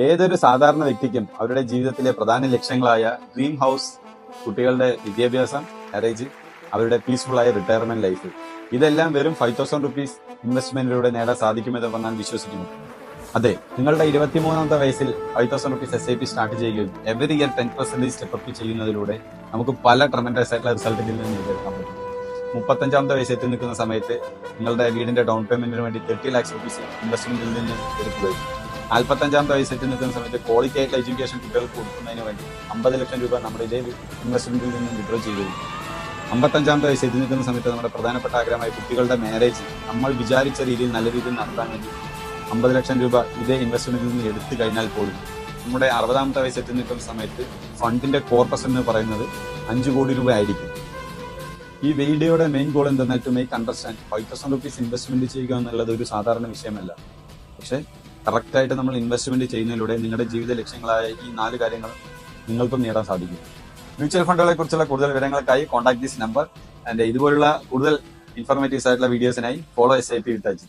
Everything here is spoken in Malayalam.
ഏതൊരു സാധാരണ വ്യക്തിക്കും അവരുടെ ജീവിതത്തിലെ പ്രധാന ലക്ഷ്യങ്ങളായ ഡ്രീം ഹൗസ്, കുട്ടികളുടെ വിദ്യാഭ്യാസം, മാരേജ്, അവരുടെ പീസ്ഫുൾ ആയ റിട്ടയർമെന്റ് ലൈഫ്, ഇതെല്ലാം വെറും 5,000 റുപ്പീസ് ഇൻവെസ്റ്റ്മെന്റിലൂടെ നേടാൻ സാധിക്കുമെന്ന് ഞാൻ വിശ്വസിക്കുന്നു. അതെ, നിങ്ങളുടെ 23ാമത്തെ വയസ്സിൽ 5,000 റുപ്പീസ് SIP സ്റ്റാർട്ട് ചെയ്യുകയും എവറി ഇയർ 10% സ്റ്റെപ്പ് അപ്പ് ചെയ്യുന്നതിലൂടെ നമുക്ക് പല ട്രമൻഡസ് ആയിട്ടുള്ള റിസൾട്ടിൽ നിന്ന് നേടിയെടുക്കാൻ പറ്റും. 35ാമത്തെ വയസ്സ് എത്തി നിൽക്കുന്ന സമയത്ത് നിങ്ങളുടെ വീടിന്റെ ഡൗൺ പേയ്മെന്റിന് വേണ്ടി 30 lakhs റുപ്പീസ് ഇൻവെസ്റ്റ്മെന്റിൽ നിന്ന് എടുക്കുകയും 45ാമത്തെ വയസ്സ് എത്തി നിൽക്കുന്ന സമയത്ത് ക്വാളിറ്റി ആയിട്ടുള്ള എഡ്യൂക്കേഷൻ കുട്ടികൾക്ക് കൊടുക്കുന്നതിന് വേണ്ടി 50 ലക്ഷം രൂപ നമ്മുടെ ഇതേ ഇൻവെസ്റ്റ്മെന്റിൽ നിന്ന് വിഡ്രോ ചെയ്യുകയും 55ാമത്തെ വയസ്സ് എത്തി നിൽക്കുന്ന സമയത്ത് നമ്മുടെ പ്രധാനപ്പെട്ട ആഗ്രഹമായ കുട്ടികളുടെ മാരേജ് നമ്മൾ വിചാരിച്ച രീതിയിൽ നല്ല രീതിയിൽ നടത്താൻ വേണ്ടി 50 ലക്ഷം രൂപ ഇതേ ഇൻവെസ്റ്റ്മെന്റിൽ നിന്ന് എടുത്തു കഴിഞ്ഞാൽ പോലും നമ്മുടെ 60ാമത്തെ വയസ്സ് എത്തി നിൽക്കുന്ന സമയത്ത് ഫണ്ടിന്റെ കോർപ്പസ് എന്ന് പറയുന്നത് 5 കോടി രൂപ ആയിരിക്കും. ഈ വീഡിയോയുടെ മെയിൻ ഗോൾ എന്തെന്നാൽ to make understand 5,000 rupees investment ചെയ്യുക എന്നുള്ളത് ഒരു സാധാരണ വിഷയമല്ല. പക്ഷെ കറക്റ്റായിട്ട് നമ്മൾ ഇൻവെസ്റ്റ്മെന്റ് ചെയ്യുന്നതിലൂടെ നിങ്ങളുടെ ജീവിത ലക്ഷ്യങ്ങളായ ഈ 4 കാര്യങ്ങൾ നിങ്ങൾക്കും നേടാൻ സാധിക്കും. മ്യൂച്വൽ ഫണ്ടുകളെ കുറിച്ചുള്ള കൂടുതൽ വിവരങ്ങൾക്കായി കോൺടാക്ട് ദിസ് നമ്പർ. ആൻഡ് ഇതുപോലുള്ള കൂടുതൽ ഇൻഫോർമേറ്റീവ്സ് ആയിട്ടുള്ള വീഡിയോസിനായി ഫോളോ SIP വിത്ത് അജി.